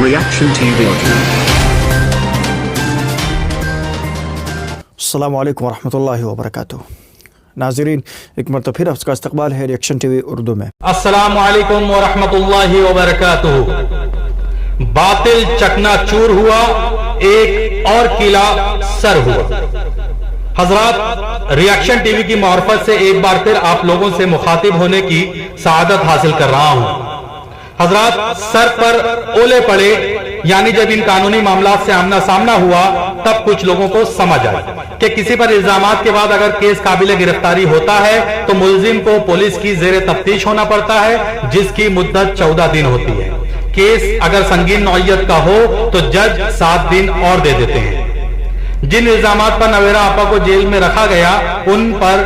Reaction TV. السلام علیکم ورحمۃ اللہ وبرکاتہ. ناظرین ایک مرتبہ پھر آپ کا استقبال ہے ریئیکشن ٹی وی اردو میں. السلام علیکم ورحمۃ اللہ وبرکاتہ. باطل چکنا چور ہوا، ایک اور قلعہ سر ہوا. حضرات، ریاکشن ٹی وی کی معرفت سے ایک بار پھر آپ لوگوں سے مخاطب ہونے کی سعادت حاصل کر رہا ہوں. حضرات، سر پر اولے پڑے، یعنی جب ان قانونی معاملات سے آمنا سامنا ہوا تب کچھ لوگوں کو سمجھ آیا کہ کسی پر الزامات کے بعد اگر کیس قابل گرفتاری ہوتا ہے تو ملزم کو پولیس کی زیر تفتیش ہونا پڑتا ہے، جس کی مدت 14 دن ہوتی ہے. کیس اگر سنگین نوعیت کا ہو تو جج 7 دن اور دے دیتے ہیں. جن الزامات پر نویرا آپا کو جیل میں رکھا گیا ان پر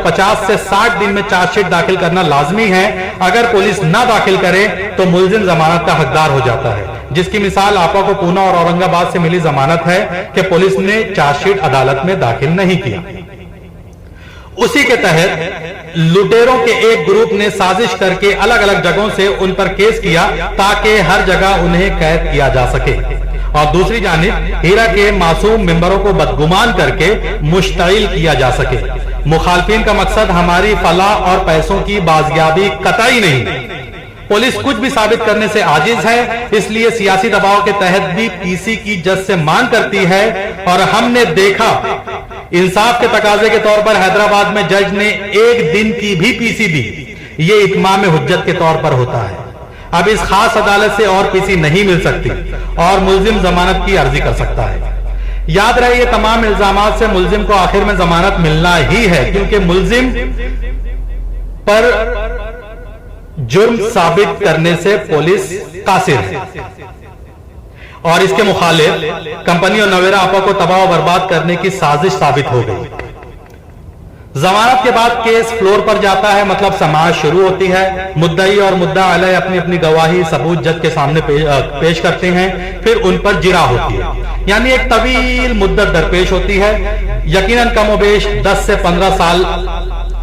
50 سے 60 دن میں چارج شیٹ داخل کرنا لازمی ہے. اگر پولیس نہ داخل کرے تو ملزم ضمانت کا حقدار ہو جاتا ہے، جس کی مثال آپا کو پونا اور اورنگ آباد سے ملی ضمانت ہے کہ پولیس نے چارج شیٹ عدالت میں داخل نہیں کیا. اسی کے تحت لٹیروں کے ایک گروپ نے سازش کر کے الگ الگ جگہوں سے ان پر کیس کیا تاکہ ہر جگہ انہیں قید کیا جا سکے، اور دوسری جانب ہیرا کے معصوم ممبروں کو بدگمان کر کے مشتعل کیا جا سکے. مخالفین کا مقصد ہماری فلاح اور پیسوں کی بازیابی قطعی نہیں. پولیس کچھ بھی ثابت کرنے سے عاجز ہے، اس لیے سیاسی دباؤ کے تحت بھی پی سی کی جج سے مانگ کرتی ہے. اور ہم نے دیکھا انصاف کے تقاضے کے طور پر حیدرآباد میں جج نے 1 دن کی بھی پی سی دی. یہ اتمام حجت کے طور پر ہوتا ہے. اب اس خاص عدالت سے اور پی سی نہیں مل سکتی اور ملزم ضمانت کی عرضی کر سکتا ہے. یاد رہے یہ تمام الزامات سے ملزم کو آخر میں ضمانت ملنا ہی ہے، کیونکہ ملزم پر جرم ثابت کرنے سے پولیس قاصر ہے. اور اس کے مخالف کمپنی اور نویرا آپا کو تباہ و برباد کرنے کی سازش ثابت ہو گئی. ضمانت کے بعد کیس فلور پر جاتا ہے، مطلب سماعت شروع ہوتی ہے. مدعی اور مدعا علیہ اپنی اپنی گواہی ثبوت جج کے سامنے پیش کرتے ہیں، پھر ان پر جرا ہوتی ہے، یعنی ایک طویل مدت درپیش ہوتی ہے. یقیناً کم و بیش 10 سے 15 سال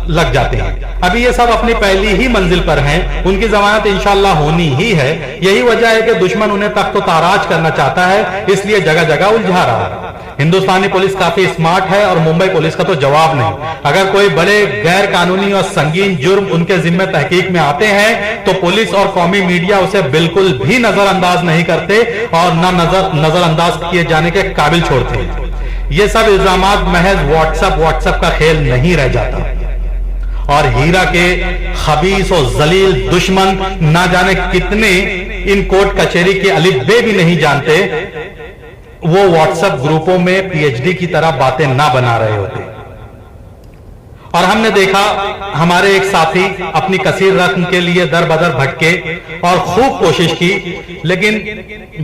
لگ جاتے ہیں. ابھی یہ سب اپنی پہلی ہی منزل پر ہیں، ان کی ضمانت انشاءاللہ ہونی ہی ہے. یہی وجہ ہے کہ دشمن انہیں تخت و تاراج کرنا چاہتا ہے، اس لیے جگہ جگہ الجھا رہا ہے. ہندوستانی پولیس کافی اسمارٹ ہے اور ممبئی پولیس کا تو جواب نہیں. اگر کوئی بڑے غیر قانونی اور سنگین جرم ان کے ذمہ تحقیق میں آتے ہیں تو پولیس اور قومی میڈیا اسے بالکل بھی نظر انداز نہیں کرتے اور نہ نظر انداز کیے جانے کے قابل چھوڑتے ہیں. یہ سب الزامات محض واٹس ایپ کا کھیل نہیں رہ جاتا. اور ہیرا کے خبیث و ذلیل دشمن نہ جانے کتنے ان کورٹ کچہری کے الف بے بھی نہیں جانتے، وہ واٹس ایپ گروپوں میں پی ایچ ڈی کی طرح باتیں نہ بنا رہے ہوتے. اور ہم نے دیکھا ہمارے ایک ساتھی اپنی کثیر رقم کے لیے در بدر بھٹکے اور خوب کوشش کی، لیکن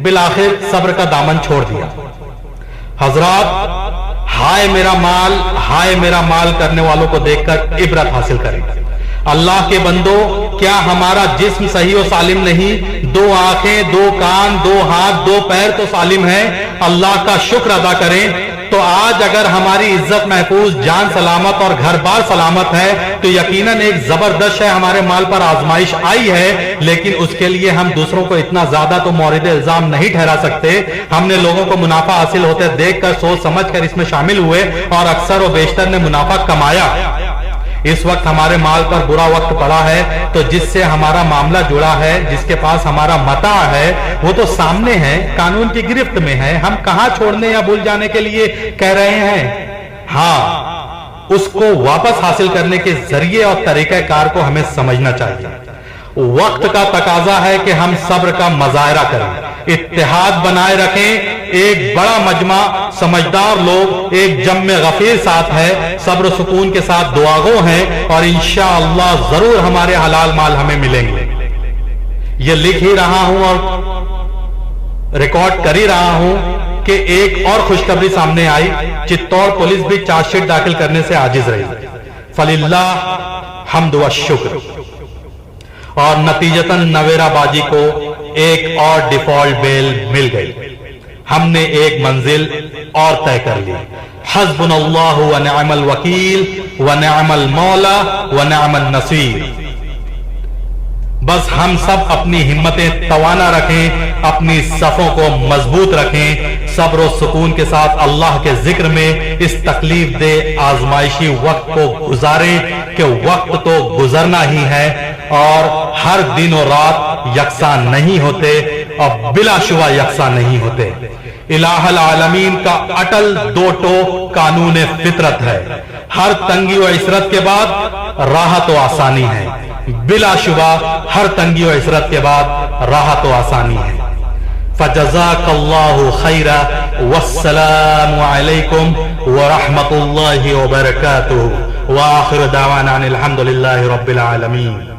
بالآخر صبر کا دامن چھوڑ دیا. حضرات، ہائے میرا مال کرنے والوں کو دیکھ کر عبرت حاصل کریں. اللہ کے بندو، کیا ہمارا جسم صحیح و سالم نہیں؟ 2 آنکھیں، 2 کان، 2 ہاتھ، 2 پیر تو سالم ہیں. اللہ کا شکر ادا کریں. تو آج اگر ہماری عزت محفوظ، جان سلامت اور گھر بار سلامت ہے تو یقیناً ایک زبردست ہے ہمارے مال پر آزمائش آئی ہے، لیکن اس کے لیے ہم دوسروں کو اتنا زیادہ تو مورد الزام نہیں ٹھہرا سکتے. ہم نے لوگوں کو منافع حاصل ہوتے دیکھ کر سوچ سمجھ کر اس میں شامل ہوئے اور اکثر و بیشتر نے منافع کمایا. اس وقت ہمارے مال پر برا وقت پڑا ہے تو جس سے ہمارا معاملہ جڑا ہے، جس کے پاس ہمارا متاع ہے، وہ تو سامنے ہے، قانون کی گرفت میں ہے. ہم کہاں چھوڑنے یا بھول جانے کے لیے کہہ رہے ہیں؟ ہاں، اس کو واپس حاصل کرنے کے ذریعے اور طریقہ کار کو ہمیں سمجھنا چاہیے. وقت کا تقاضا ہے کہ ہم صبر کا مظاہرہ کریں، اتحاد بنائے رکھیں. ایک بڑا مجمع سمجھدار لوگ، ایک جم غفیر ساتھ ہے، صبر و سکون کے ساتھ دعا گو ہیں، اور انشاءاللہ ضرور ہمارے حلال مال ہمیں ملیں گے. یہ لکھ ہی رہا ہوں اور ریکارڈ کر ہی رہا ہوں کہ ایک اور خوشخبری سامنے آئی. چتور پولیس بھی چارج شیٹ داخل کرنے سے عاجز رہی. فللہ حمد و شکر. اور نتیجتاً نویرا باجی کو ایک اور ڈیفالٹ بیل مل گئی. ہم نے ایک منزل اور طے کر لی. حسبنا اللہ ونعم الوکیل ونعم المولا ونعم النصیر. بس ہم سب اپنی ہمتیں توانا رکھیں، اپنی صفوں کو مضبوط رکھیں، صبر و سکون کے ساتھ اللہ کے ذکر میں اس تکلیف دہ آزمائشی وقت کو گزاریں کہ وقت تو گزرنا ہی ہے اور ہر دن و رات یکساں نہیں ہوتے اور بلا شبہ یکساں نہیں ہوتے۔ الہ العالمین کا اٹل دو ٹوک قانون فطرت ہے، ہر تنگی و عسرت کے بعد راحت و آسانی ہے، بلا شبہ ہر تنگی و عسرت کے بعد راحت و آسانی ہے۔ فجزاک اللہ خیرا والسلام علیکم ورحمۃ اللہ وبرکاتہ، وآخر دعوانا ان الحمد للہ رب العالمین۔